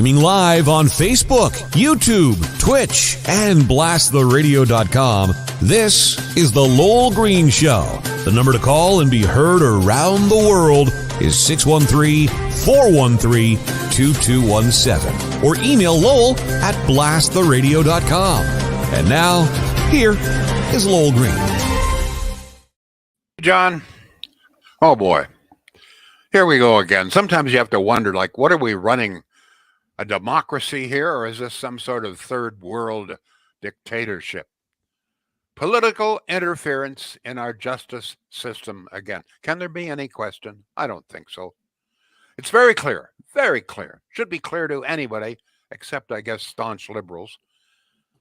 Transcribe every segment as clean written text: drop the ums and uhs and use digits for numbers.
Streaming live on Facebook, YouTube, Twitch, and blasttheradio.com, this is The Lowell Green Show. The number to call and be heard around the world is 613-413-2217. Or email Lowell at blasttheradio.com. And now, here is Lowell Green. John, oh boy, here we go again. Sometimes you have to wonder, like, what are we running, a democracy here, or is this some sort of third world dictatorship? Political interference in our justice system again. Can there be any question? I don't think so. It's very clear, should be clear to anybody, except I guess staunch liberals,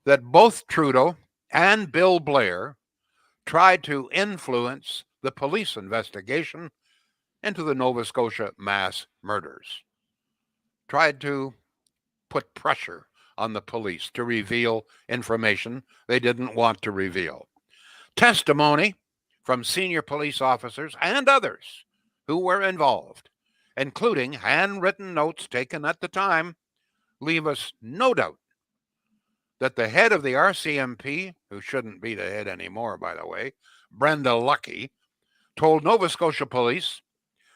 that both Trudeau and Bill Blair tried to influence the police investigation into the Nova Scotia mass murders. Tried to put pressure on the police to reveal information they didn't want to reveal. Testimony from senior police officers and others who were involved, including handwritten notes taken at the time, leave us no doubt that the head of the RCMP, who shouldn't be the head anymore, by the way, Brenda Lucki, told Nova Scotia police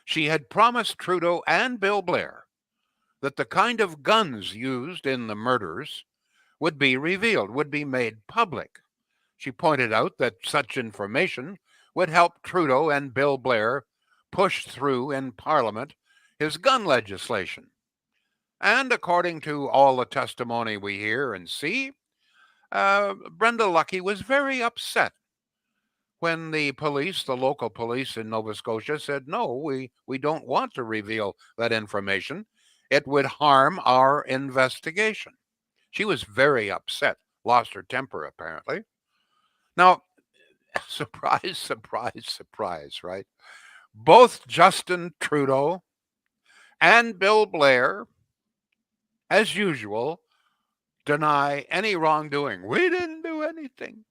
she had promised Trudeau and Bill Blair that the kind of guns used in the murders would be revealed, would be made public. She pointed out that such information would help Trudeau and Bill Blair push through in Parliament his gun legislation. And according to all the testimony we hear and see, Brenda Lucki was very upset when the police, the local police in Nova Scotia, said, no, we don't want to reveal that information. It would harm our investigation. She was very upset, lost her temper, apparently. Now, surprise, surprise, surprise, right? Both Justin Trudeau and Bill Blair, as usual, deny any wrongdoing. We didn't do anything.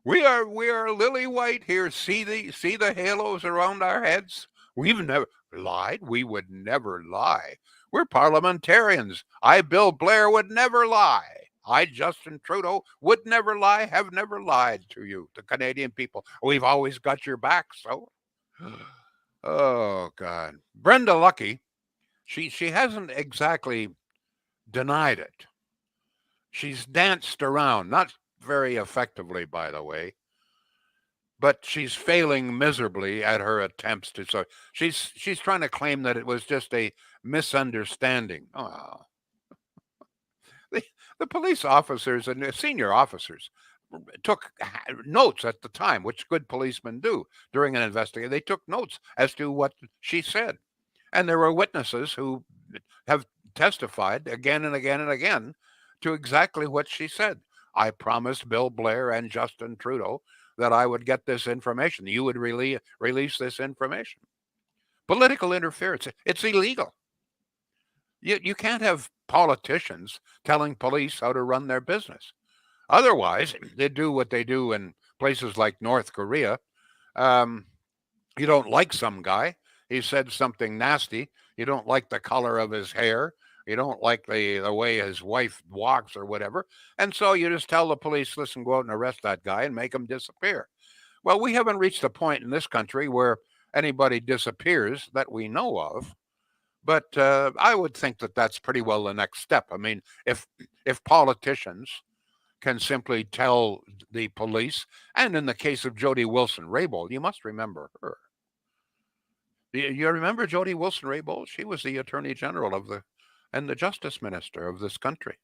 We are lily white here. See the halos around our heads? We've never lied. We would never lie. We're parliamentarians. I, Bill Blair, would never lie. I, Justin Trudeau, would never lie, have never lied to you, the Canadian people. We've always got your back, so. Oh, God. Brenda Lucki, she hasn't exactly denied it. She's danced around, not very effectively, by the way, but she's failing miserably at her attempts to. So she's trying to claim that it was just a misunderstanding. Oh. The police officers and the senior officers took notes at the time, which good policemen do during an investigation. They took notes as to what she said. And there were witnesses who have testified again and again and again to exactly what she said. I promised Bill Blair and Justin Trudeau that I would get this information. You would release this information. Political interference. It's illegal. You can't have politicians telling police how to run their business. Otherwise, they do what they do in places like North Korea. You don't like some guy. He said something nasty. You don't like the color of his hair. You don't like the way his wife walks or whatever. And so you just tell the police, listen, go out and arrest that guy and make him disappear. Well, we haven't reached a point in this country where anybody disappears that we know of. But I would think that that's pretty well the next step. I mean, if politicians can simply tell the police, and in the case of Jody Wilson-Raybould, you must remember her. You remember Jody Wilson-Raybould? She was the Attorney General and the Justice Minister of this country.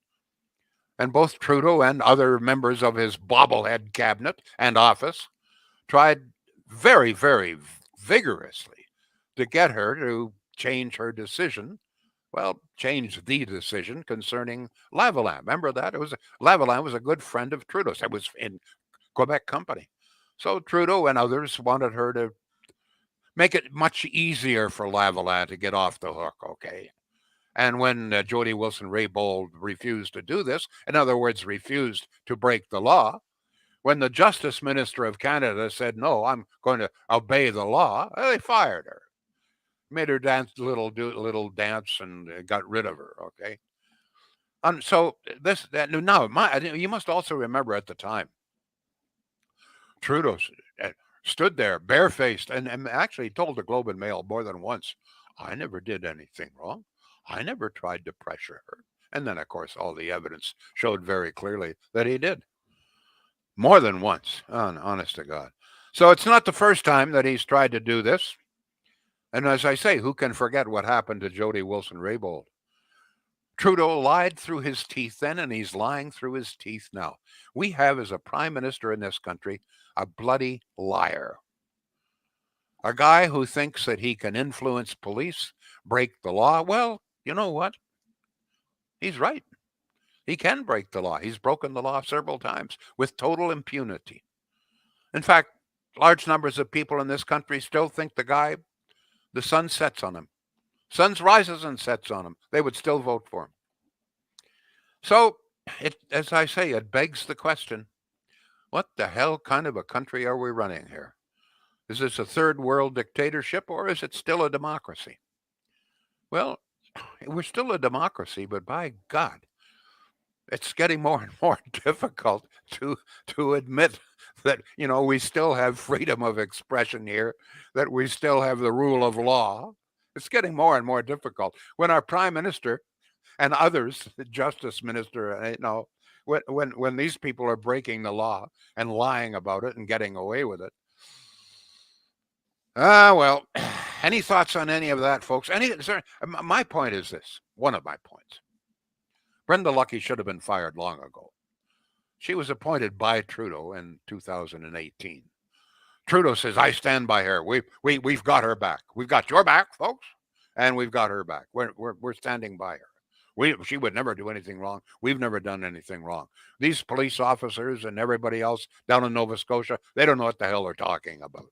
And both Trudeau and other members of his bobblehead cabinet and office tried very, very vigorously to get her to change her decision. Well, change the decision concerning Lavalin. Remember that? Lavalin was a good friend of Trudeau's. It was in Quebec Company. So Trudeau and others wanted her to make it much easier for Lavalin to get off the hook, okay? And when Jody Wilson-Raybould refused to do this, in other words, refused to break the law, when the Justice Minister of Canada said, no, I'm going to obey the law, they fired her. Made her dance little dance and got rid of her, okay? So you must also remember at the time, Trudeau stood there barefaced and actually told the Globe and Mail more than once, I never did anything wrong. I never tried to pressure her. And then, of course, all the evidence showed very clearly that he did. More than once, honest to God. So it's not the first time that he's tried to do this. And as I say, who can forget what happened to Jody Wilson-Raybould? Trudeau lied through his teeth then, and he's lying through his teeth now. We have, as a prime minister in this country, a bloody liar. A guy who thinks that he can influence police, break the law. Well, you know what? He's right. He can break the law. He's broken the law several times with total impunity. In fact, large numbers of people in this country still think the sun sets on him. Sun rises and sets on him. They would still vote for him. So, as I say, it begs the question, what the hell kind of a country are we running here? Is this a third world dictatorship or is it still a democracy? Well, we're still a democracy, but by God, it's getting more and more difficult to admit that, we still have freedom of expression here, that we still have the rule of law. It's getting more and more difficult. When our prime minister and others, the justice minister, when these people are breaking the law and lying about it and getting away with it. Well, any thoughts on any of that, folks? My point is this, one of my points. Brenda Lucki should have been fired long ago. She was appointed by Trudeau in 2018. Trudeau says, I stand by her. We've got her back. We've got your back, folks, and we've got her back. We're standing by her. She would never do anything wrong. We've never done anything wrong. These police officers and everybody else down in Nova Scotia, they don't know what the hell they're talking about.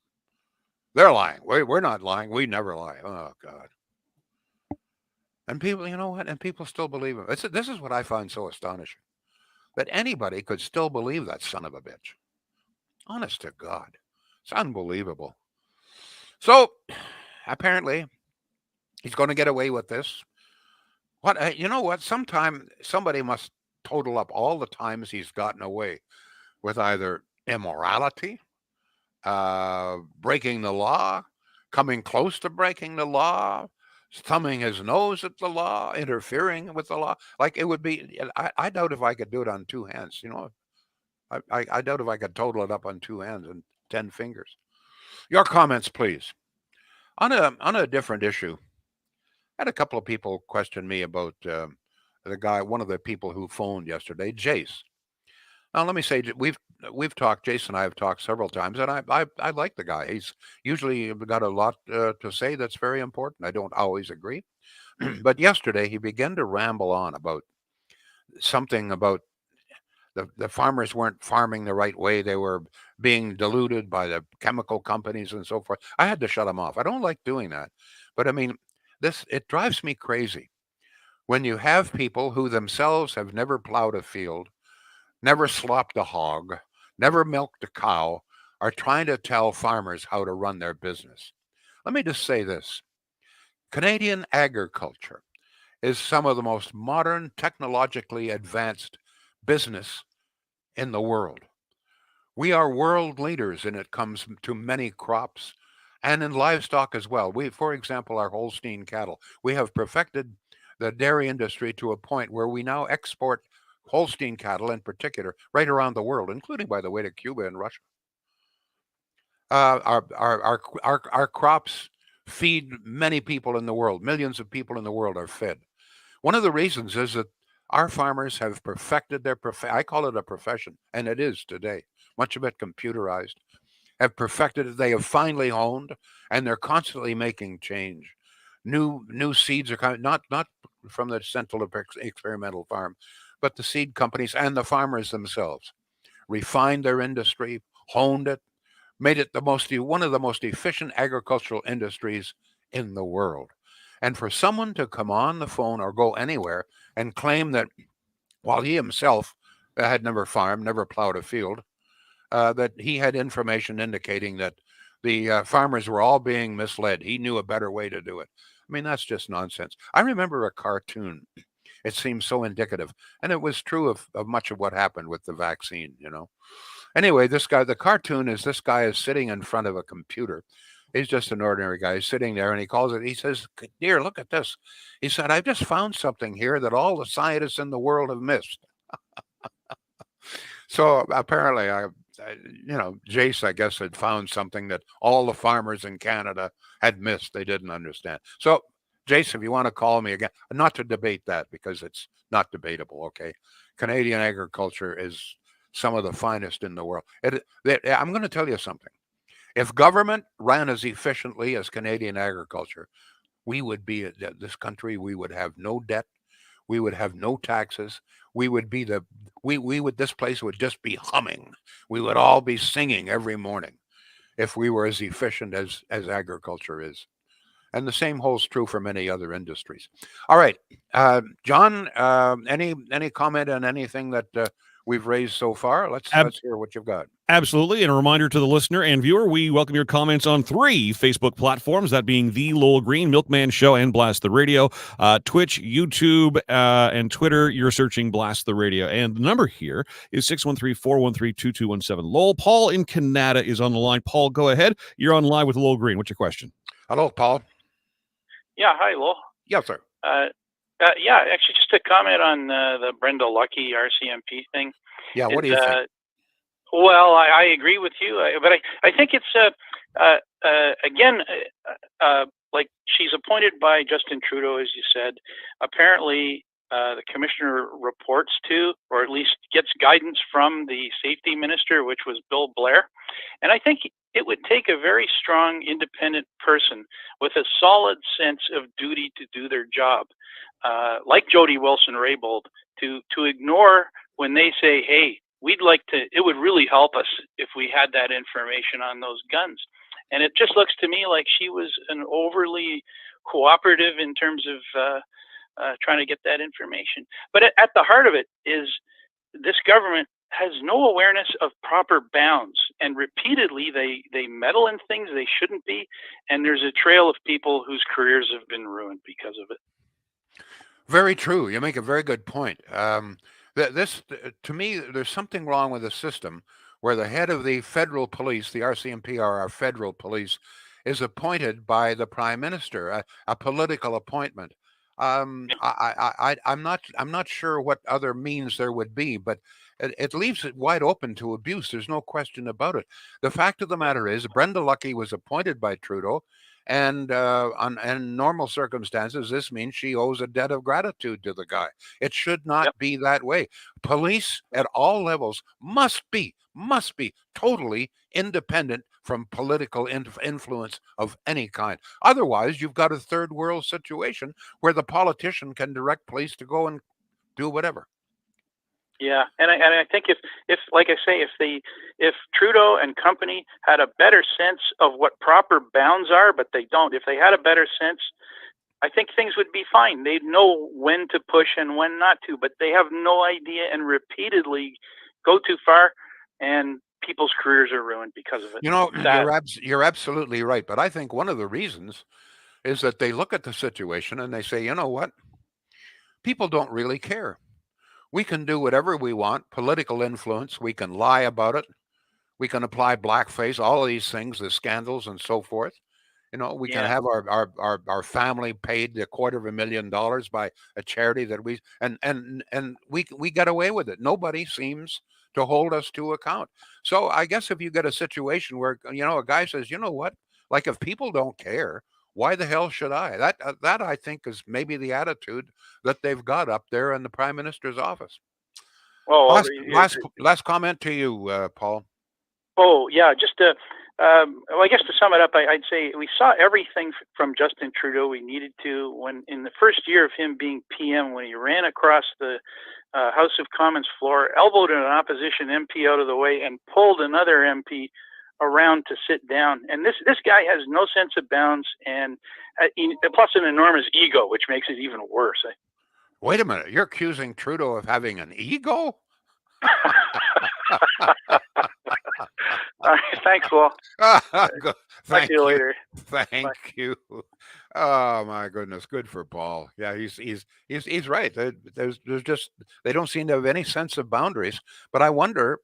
They're lying. We're not lying. We never lie. Oh, God. And people, you know what? And people still believe him. This is what I find so astonishing. That anybody could still believe that son of a bitch. Honest to God. It's unbelievable. So, apparently, he's going to get away with this. You know what? Sometime somebody must total up all the times he's gotten away with either immorality, breaking the law, coming close to breaking the law, thumbing his nose at the law, interfering with the law. Like it would be, I doubt if I could do it on two hands, I doubt if I could total it up on two hands and 10 fingers. Your comments, please. On a different issue, I had a couple of people question me about one of the people who phoned yesterday, Jace. Now, let me say, we've talked, Jace and I have talked several times, and I like the guy. He's usually got a lot to say that's very important. I don't always agree. But yesterday, he began to ramble on about something about the farmers weren't farming the right way. They were being diluted by the chemical companies and so forth. I had to shut him off. I don't like doing that. But I mean, it drives me crazy when you have people who themselves have never plowed a field, never slopped a hog, never milked a cow, are trying to tell farmers how to run their business. Let me just say this. Canadian agriculture is some of the most modern, technologically advanced business in the world. We are world leaders when it comes to many crops and in livestock as well. For example, our Holstein cattle, we have perfected the dairy industry to a point where we now export Holstein cattle in particular right around the world, including, by the way, to Cuba and Russia. Our crops feed many people in the world. Millions of people in the world are fed. One of the reasons is that our farmers have perfected their I call it a profession, and it is today. Much of it computerized. Have perfected it. They have finally honed, and they're constantly making change. New seeds are coming, not from the Central Experimental Farm, but the seed companies and the farmers themselves refined their industry, honed it, made it one of the most efficient agricultural industries in the world. And for someone to come on the phone or go anywhere and claim that while he himself had never farmed, never plowed a field, that he had information indicating that the farmers were all being misled. He knew a better way to do it. I mean, that's just nonsense. I remember a cartoon It seems so indicative. And it was true of much of what happened with the vaccine, Anyway, this guy, the cartoon is this guy is sitting in front of a computer. He's just an ordinary guy. He's sitting there and he calls it, he says, "Dear, look at this." He said, "I've just found something here that all the scientists in the world have missed." So apparently, Jace, I guess, had found something that all the farmers in Canada had missed. They didn't understand. So, Jace, if you want to call me again, not to debate that because it's not debatable, okay? Canadian agriculture is some of the finest in the world. I'm going to tell you something. If government ran as efficiently as Canadian agriculture, we would be this country. We would have no debt. We would have no taxes. We would be this place would just be humming. We would all be singing every morning if we were as efficient as agriculture is. And the same holds true for many other industries. All right, John, any comment on anything that we've raised so far? Let's hear what you've got. Absolutely. And a reminder to the listener and viewer, we welcome your comments on 3 Facebook platforms, that being The Lowell Green, Milkman Show, and Blast the Radio. Twitch, YouTube, and Twitter, you're searching Blast the Radio. And the number here is 613-413-2217. Lowell, Paul in Canada is on the line. Paul, go ahead. You're on live with Lowell Green. What's your question? Hello, Paul. Yeah, hi, Lowell. Yes, sir. Yeah, actually, just to comment on the Brenda Lucky RCMP thing. Yeah, what do you think? Well, I agree with you, but I think it's again, like she's appointed by Justin Trudeau, as you said. Apparently, the commissioner reports to, or at least gets guidance from, the safety minister, which was Bill Blair. And I think it would take a very strong, independent person with a solid sense of duty to do their job, like Jody Wilson-Raybould, to ignore when they say, "Hey, it would really help us if we had that information on those guns." And it just looks to me like she was an overly cooperative in terms of trying to get that information. But at the heart of it is this government has no awareness of proper bounds, and repeatedly they meddle in things they shouldn't be, and there's a trail of people whose careers have been ruined because of it. Very true. You make a very good point. To me, there's something wrong with the system where the head of the federal police, the RCMP, or our federal police, is appointed by the prime minister, a political appointment. I'm not sure what other means there would be, but it leaves it wide open to abuse. There's no question about it. The fact of the matter is, Brenda Lucky was appointed by Trudeau. And in normal circumstances, this means she owes a debt of gratitude to the guy. It should not be that way. Police at all levels must be totally independent from political influence of any kind. Otherwise, you've got a third world situation where the politician can direct police to go and do whatever. Yeah, and I think if like I say, if Trudeau and company had a better sense of what proper bounds are, but they don't. If they had a better sense, I think things would be fine. They'd know when to push and when not to, but they have no idea and repeatedly go too far, and people's careers are ruined because of it. You're absolutely right. But I think one of the reasons is that they look at the situation and they say, you know what? People don't really care. We can do whatever we want, political influence. We can lie about it. We can apply blackface, all of these things, the scandals and so forth. We can have our family paid $250,000 by a charity that we get away with it. Nobody seems to hold us to account. So I guess if you get a situation where, a guy says, you know what, like if people don't care, why the hell should I? That I think is maybe the attitude that they've got up there in the Prime Minister's office. Well, last comment to you, Paul. Oh yeah, just I guess to sum it up, I'd say we saw everything from Justin Trudeau we needed to when in the first year of him being PM, when he ran across the House of Commons floor, elbowed an opposition MP out of the way, and pulled another MP around to sit down. And this guy has no sense of bounds, and plus an enormous ego, which makes it even worse. Wait a minute, you're accusing Trudeau of having an ego? All right, thanks, Will. Talk to you later. Thank you. Oh my goodness, good for Paul. Yeah, he's right. There's just they don't seem to have any sense of boundaries. But I wonder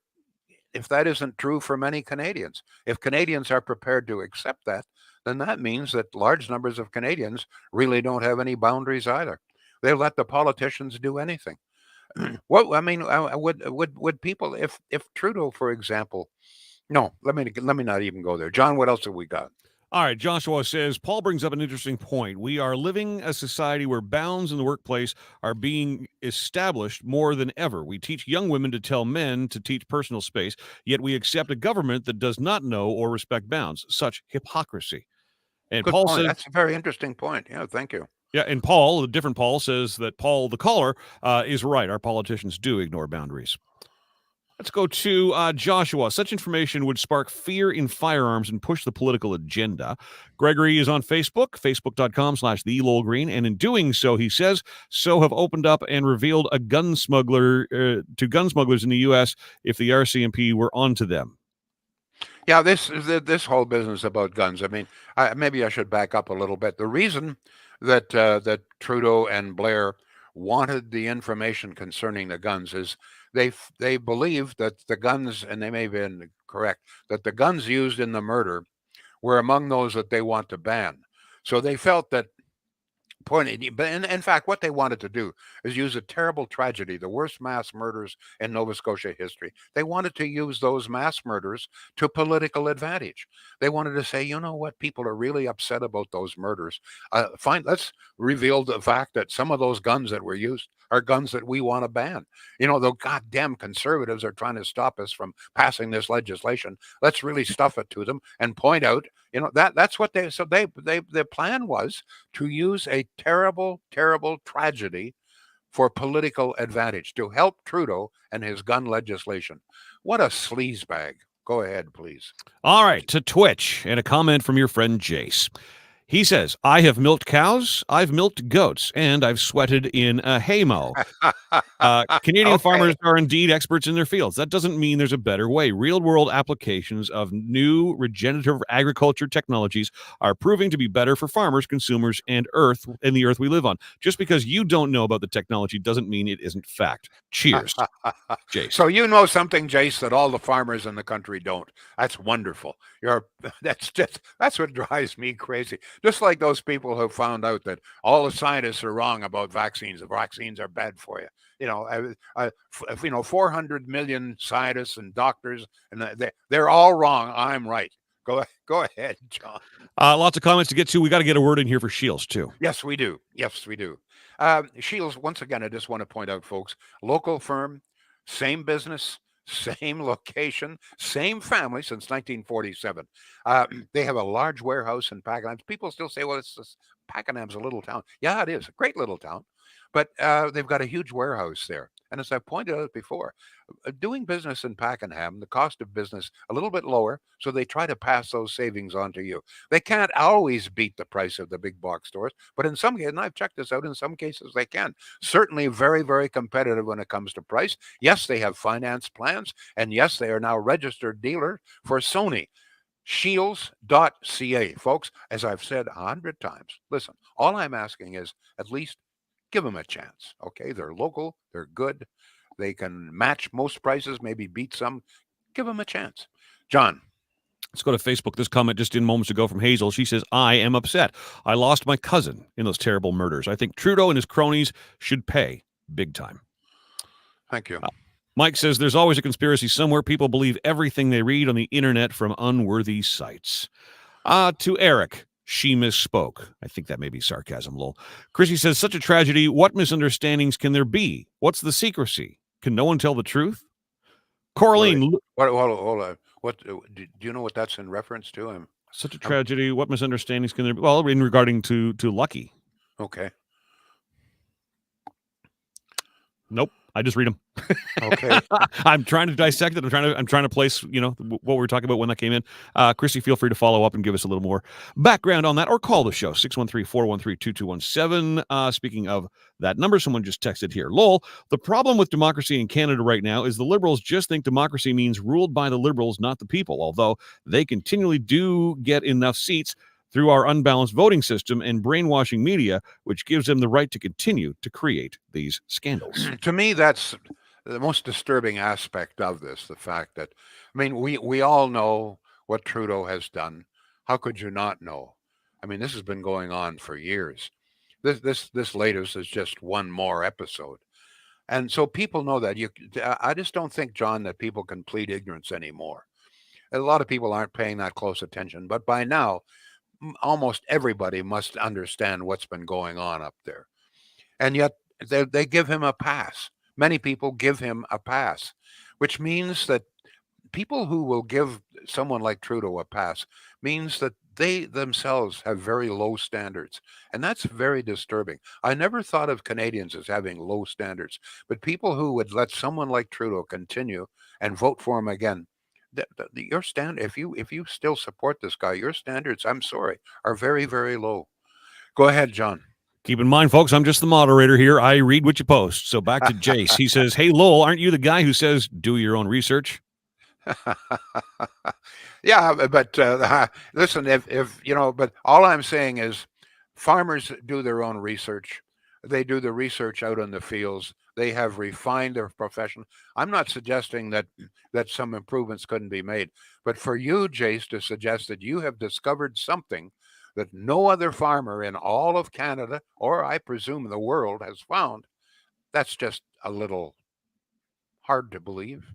if that isn't true for many Canadians. If Canadians are prepared to accept that, then that means that large numbers of Canadians really don't have any boundaries either. They let the politicians do anything. What I mean, would people if Trudeau, for example, no, let me not even go there. John, what else have we got? All right, Joshua says, Paul brings up an interesting point. We are living a society where bounds in the workplace are being established more than ever. We teach young women to tell men to teach personal space, yet we accept a government that does not know or respect bounds. Such hypocrisy. And Good Paul point. says, That's a very interesting point. Yeah, thank you. yeah, and Paul, the different Paul, says that Paul, the caller, is right. Our politicians do ignore boundaries. Let's go to Joshua. Such information would spark fear in firearms and push the political agenda. Gregory is on Facebook, facebook.com/the Lowell Green. And in doing so, he says, so have opened up and revealed a gun smuggler to gun smugglers in the U.S. if the RCMP were onto them. Yeah, this whole business about guns. I mean, maybe I should back up a little bit. The reason that Trudeau and Blair wanted the information concerning the guns is they believe that the guns, and they may have been correct, that the guns used in the murder were among those that they want to ban. So they felt that but in fact, what they wanted to do is use a terrible tragedy, the worst mass murders in Nova Scotia history. They wanted to use those mass murders to political advantage. They wanted to say, you know what, people are really upset about those murders. Let's reveal the fact that some of those guns that were used are guns that we want to ban. You know, the goddamn conservatives are trying to stop us from passing this legislation. Let's really stuff it to them and point out, you know, that's what they. So their plan was to use a terrible, terrible tragedy for political advantage to help Trudeau and his gun legislation. What a sleazebag. Go ahead, please. All right, to Twitch, and a comment from your friend Jace. He says, I have milked cows, I've milked goats, and I've sweated in a haymow. Canadian Okay. farmers are indeed experts in their fields. That doesn't mean there's a better way. Real-world applications of new regenerative agriculture technologies are proving to be better for farmers, consumers, and the earth we live on. Just because you don't know about the technology doesn't mean it isn't fact. Cheers, Jace. So you know something, Jace, that all the farmers in the country don't. That's wonderful. That's what drives me crazy. Just like those people who found out that all the scientists are wrong about vaccines. The vaccines are bad for you. You know, 400 million scientists and doctors, and they're all wrong. I'm right. Go ahead, John. Lots of comments to get to. We got to get a word in here for Shields, too. Yes, we do. Yes, we do. Shields, once again, I just want to point out, folks, local firm, same business, same location, same family since 1947. They have a large warehouse in Pakenham. People still say, well, Pakenham's a little town. Yeah, it is. A great little town. But they've got a huge warehouse there. And as I pointed out before, doing business in Pakenham, the cost of business a little bit lower, so they try to pass those savings on to you. They can't always beat the price of the big box stores, but in some cases, and I've checked this out, in some cases they can. Certainly very, very competitive when it comes to price. Yes, they have finance plans, and yes, they are now registered dealer for Sony. Shields.ca. Folks, as I've said 100 times, listen, all I'm asking is at least give them a chance. Okay, they're local, they're good, they can match most prices, maybe beat some. Give them a chance. John. Let's go to Facebook. This comment just in moments ago from Hazel. She says, I am upset. I lost my cousin in those terrible murders. I think Trudeau and his cronies should pay big time. Thank you. Mike says, there's always a conspiracy somewhere. People believe everything they read on the internet from unworthy sites. To Eric. She misspoke. I think that may be sarcasm, lol. Chrissy says, such a tragedy. What misunderstandings can there be? What's the secrecy? Can no one tell the truth? Coraline. Hold on. What do you know what that's in reference to? Such a tragedy. What misunderstandings can there be? Well, in regarding to Lucky. Okay. Nope. I just read them. Okay. I'm trying to dissect it. I'm trying to place, what we were talking about when that came in. Chrissy, feel free to follow up and give us a little more background on that, or call the show 613-413-2217. Speaking of that number, someone just texted here. Lowell, the problem with democracy in Canada right now is the Liberals just think democracy means ruled by the Liberals, not the people. Although they continually do get enough seats, through our unbalanced voting system and brainwashing media, which gives them the right to continue to create these scandals. To me, that's the most disturbing aspect of this, the fact that, I mean, we all know what Trudeau has done. How could you not know? I mean, this has been going on for years. This latest is just one more episode. And so people know that. I just don't think, John, that people can plead ignorance anymore. A lot of people aren't paying that close attention, but by now, almost everybody must understand what's been going on up there. And yet they give him a pass. Many people give him a pass, which means that people who will give someone like Trudeau a pass means that they themselves have very low standards. And that's very disturbing. I never thought of Canadians as having low standards, but people who would let someone like Trudeau continue and vote for him again, your stand, if you still support this guy, your standards, I'm sorry, are very, very low. Go ahead, John. Keep in mind, folks, I'm just the moderator here. I read what you post. So back to Jace. He says, hey, Lowell, aren't you the guy who says do your own research? Yeah, but listen, if but all I'm saying is farmers do their own research. They do the research out in the fields. They have refined their profession. I'm not suggesting that some improvements couldn't be made, but for you, Jace, to suggest that you have discovered something that no other farmer in all of Canada, or I presume the world, has found, that's just a little hard to believe.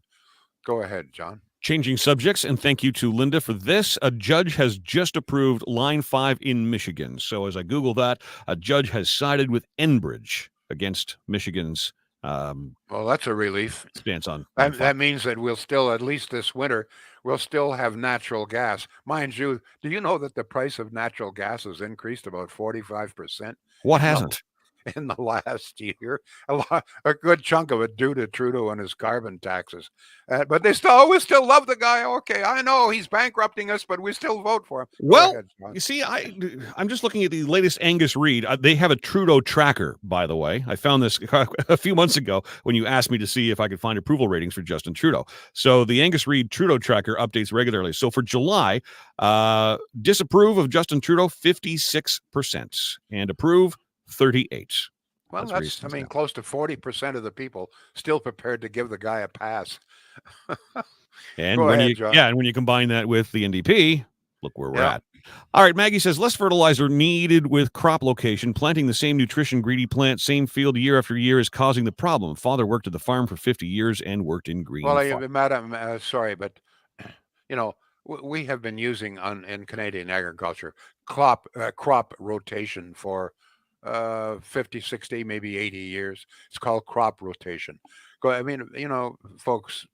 Go ahead, John. Changing subjects, and thank you to Linda for this. A judge has just approved Line 5 in Michigan. So as I Google that, a judge has sided with Enbridge against Michigan's well, that's a relief. Stance on that means that we'll still, at least this winter, we'll still have natural gas. Mind you, do you know that the price of natural gas has increased about 45%? What hasn't? In the last year, a good chunk of it due to Trudeau and his carbon taxes. But we still love the guy. Okay, I know he's bankrupting us, but we still vote for him. Well, you see, I'm just looking at the latest Angus Reid. They have a Trudeau tracker, by the way. I found this a few months ago when you asked me to see if I could find approval ratings for Justin Trudeau. So the Angus Reid Trudeau tracker updates regularly. So for July, disapprove of Justin Trudeau 56% and approve 38. Well, that's close to 40% of the people still prepared to give the guy a pass. And when you combine that with the NDP, look where we're at. All right, Maggie says less fertilizer needed with crop location. Planting the same nutrition greedy plant, same field year after year is causing the problem. Father worked at the farm for 50 years and worked in green. Well, madam, sorry, but we have been using in Canadian agriculture crop rotation for 50, 60, maybe 80 years. It's called crop rotation. Folks,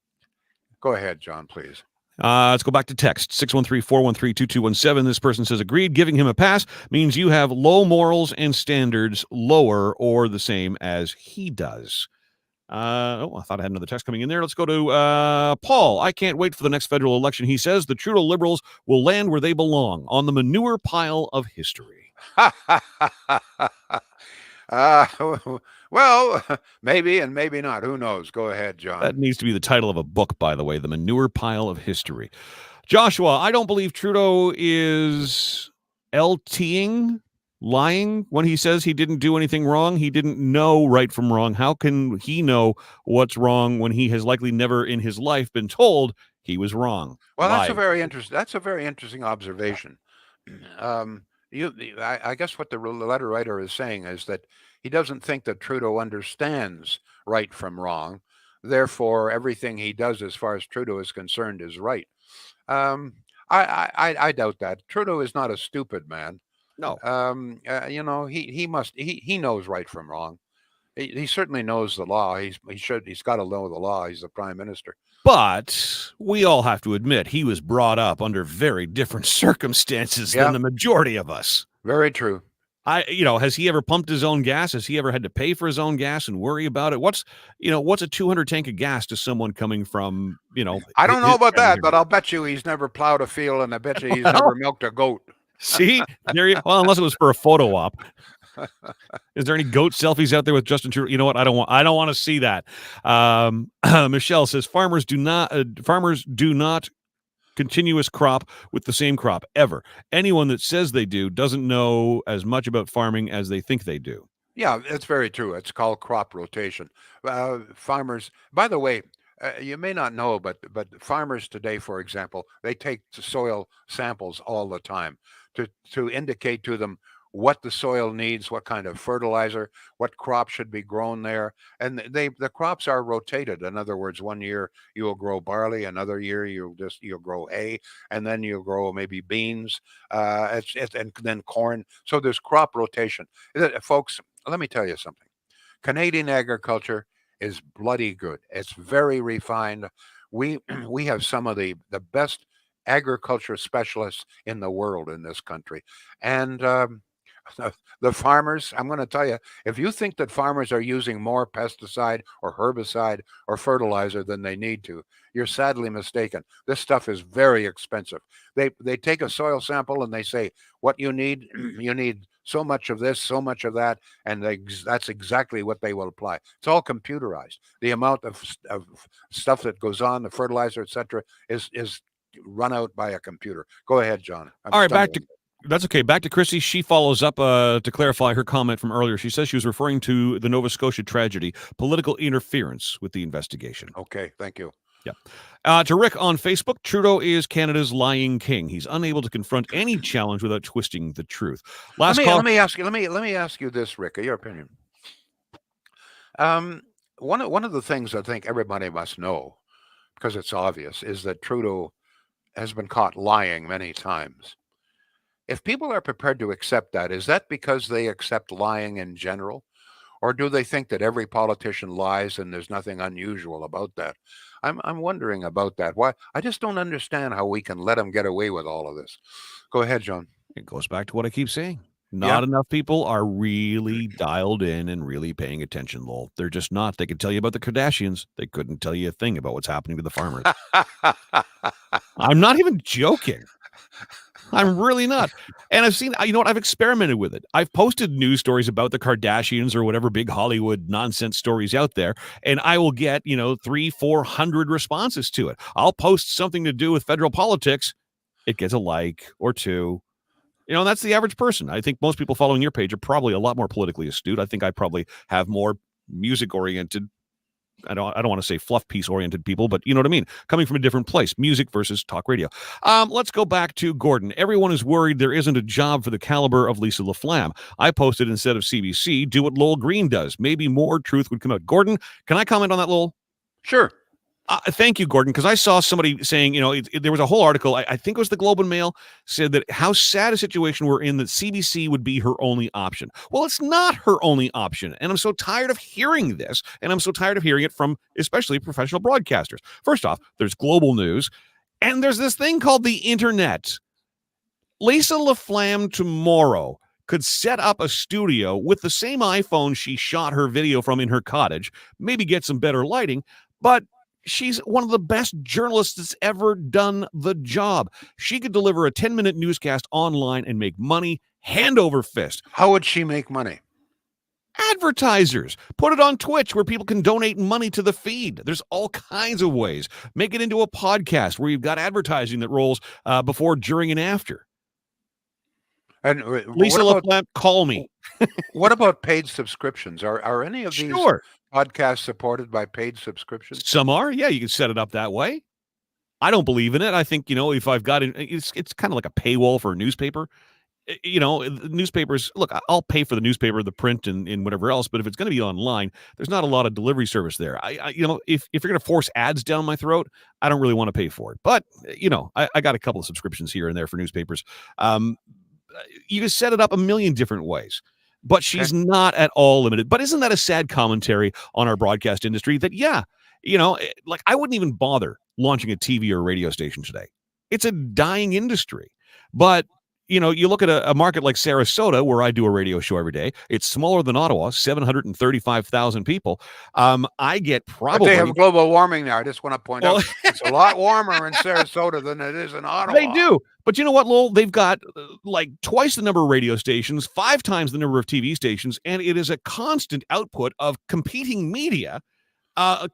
go ahead, John, please. Let's go back to text, 613-413-2217. This person says, agreed, giving him a pass means you have low morals and standards, lower or the same as he does. I thought I had another text coming in there. Let's go to Paul. I can't wait for the next federal election. He says the Trudeau Liberals will land where they belong, on the manure pile of history. Well, maybe and maybe not. Who knows? Go ahead, John. That needs to be the title of a book, by the way, The Manure Pile of History. Joshua, I don't believe Trudeau is LTing, lying, when he says he didn't do anything wrong. He didn't know right from wrong. How can he know what's wrong when he has likely never in his life been told he was wrong? Well, that's a very interesting observation. I guess what the letter writer is saying is that he doesn't think that Trudeau understands right from wrong. Therefore, everything he does as far as Trudeau is concerned is right. I doubt that. Trudeau is not a stupid man. No. He knows right from wrong. He certainly knows the law. He's got to know the law. He's the prime minister. But we all have to admit he was brought up under very different circumstances than the majority of us. Very true. Has he ever pumped his own gas? Has he ever had to pay for his own gas and worry about it? What's a 200 tank of gas to someone coming from, I don't know about that, but I'll bet you he's never plowed a field, and I bet you he's never milked a goat. See, unless it was for a photo op. Is there any goat selfies out there with Justin Trudeau? You know what? I don't want to see that. Michelle says farmers do not continuous crop with the same crop ever. Anyone that says they do doesn't know as much about farming as they think they do. Yeah, it's very true. It's called crop rotation. Farmers, by the way, you may not know, but farmers today, for example, they take soil samples all the time to indicate to them what the soil needs, what kind of fertilizer, what crop should be grown there, and the crops are rotated. In other words, one year you'll grow barley, another year you'll grow hay, and then you'll grow maybe beans, and then corn. So there's crop rotation, folks. Let me tell you something. Canadian agriculture is bloody good. It's very refined. We we have some of the best agriculture specialists in the world in this country, and the farmers. I'm going to tell you, if you think that farmers are using more pesticide or herbicide or fertilizer than they need to, you're sadly mistaken. This stuff is very expensive. They take a soil sample and they say what you need. You need so much of this, so much of that, and that's exactly what they will apply. It's all computerized. The amount of stuff that goes on, the fertilizer, etc., is run out by a computer. Go ahead, John. All right, that's okay. Back to Chrissy. She follows up to clarify her comment from earlier. She says she was referring to the Nova Scotia tragedy, political interference with the investigation. Okay, thank you. Yeah. To Rick on Facebook, Trudeau is Canada's lying king. He's unable to confront any challenge without twisting the truth. Let me ask you this, Rick, your opinion. One of the things I think everybody must know, because it's obvious, is that Trudeau has been caught lying many times. If people are prepared to accept that, is that because they accept lying in general? Or do they think that every politician lies and there's nothing unusual about that? I'm wondering about that. Why? I just don't understand how we can let them get away with all of this. Go ahead, John. It goes back to what I keep saying. Not enough people are really dialed in and really paying attention, Lowell. They're just not. They could tell you about the Kardashians. They couldn't tell you a thing about what's happening to the farmers. I'm not even joking. I'm really not. And I've seen, you know what? I've experimented with it. I've posted news stories about the Kardashians or whatever big Hollywood nonsense stories out there, and I will get, 300-400 responses to it. I'll post something to do with federal politics. It gets a like or two. That's the average person. I think most people following your page are probably a lot more politically astute. I think I probably have more music-oriented, I don't want to say fluff piece oriented people, but you know what I mean? Coming from a different place, music versus talk radio. Let's go back to Gordon. Everyone is worried there isn't a job for the caliber of Lisa LaFlamme. I posted instead of CBC, do what Lowell Green does. Maybe more truth would come out. Gordon, can I comment on that, Lowell? Sure. Thank you, Gordon, because I saw somebody saying, there was a whole article, I think it was the Globe and Mail, said that how sad a situation we're in that CBC would be her only option. Well, it's not her only option, and I'm so tired of hearing this, and I'm so tired of hearing it from especially professional broadcasters. First off, there's global news, and there's this thing called the internet. Lisa LaFlamme tomorrow could set up a studio with the same iPhone she shot her video from in her cottage, maybe get some better lighting, but she's one of the best journalists that's ever done the job. She could deliver a 10-minute newscast online and make money hand over fist. How would she make money? Advertisers. Put it on Twitch where people can donate money to the feed. There's all kinds of ways. Make it into a podcast where you've got advertising that rolls before, during, and after. And Lisa LaFlamme, call me. What about paid subscriptions? Are any of these podcasts supported by paid subscriptions? Some are. Yeah, you can set it up that way. I don't believe in it. I think, if I've got it, it's kind of like a paywall for a newspaper. Newspapers, look, I'll pay for the newspaper, the print, and whatever else, but if it's going to be online, there's not a lot of delivery service there. If you're going to force ads down my throat, I don't really want to pay for it. But, I got a couple of subscriptions here and there for newspapers. You can set it up a million different ways, but she's not at all limited. But isn't that a sad commentary on our broadcast industry that, I wouldn't even bother launching a TV or a radio station today. It's a dying industry. But, you look at a market like Sarasota, where I do a radio show every day. It's smaller than Ottawa, 735,000 people. I get probably... But they have global warming there. I just want to point out it's a lot warmer in Sarasota than it is in Ottawa. They do. But you know what, Lowell? They've got twice the number of radio stations, 5 times the number of TV stations, and it is a constant output of competing media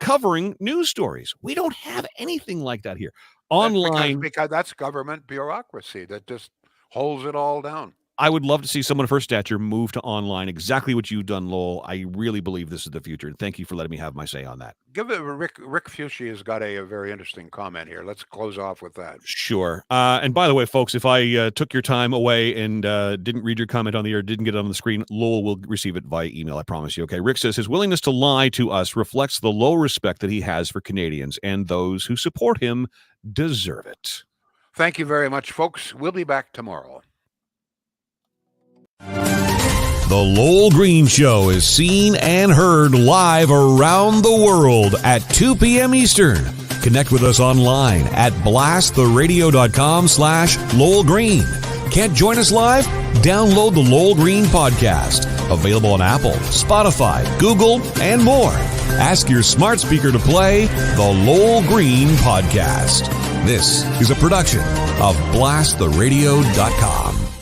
covering news stories. We don't have anything like that here. Online, because that's government bureaucracy that just holds it all down. I would love to see someone of her stature move to online, exactly what you've done, Lowell. I really believe this is the future. Thank you for letting me have my say on that. Give it. Rick Fuchsia has got a very interesting comment here. Let's close off with that. Sure. And by the way, folks, if I took your time away and didn't read your comment on the air, didn't get it on the screen, Lowell will receive it via email, I promise you. Okay. Rick says his willingness to lie to us reflects the low respect that he has for Canadians, and those who support him deserve it. Thank you very much, folks. We'll be back tomorrow. The Lowell Green Show is seen and heard live around the world at 2 p.m. Eastern. Connect with us online at blasttheradio.com/Lowell Green. Can't join us live? Download the Lowell Green podcast. Available on Apple, Spotify, Google, and more. Ask your smart speaker to play the Lowell Green podcast. This is a production of blasttheradio.com.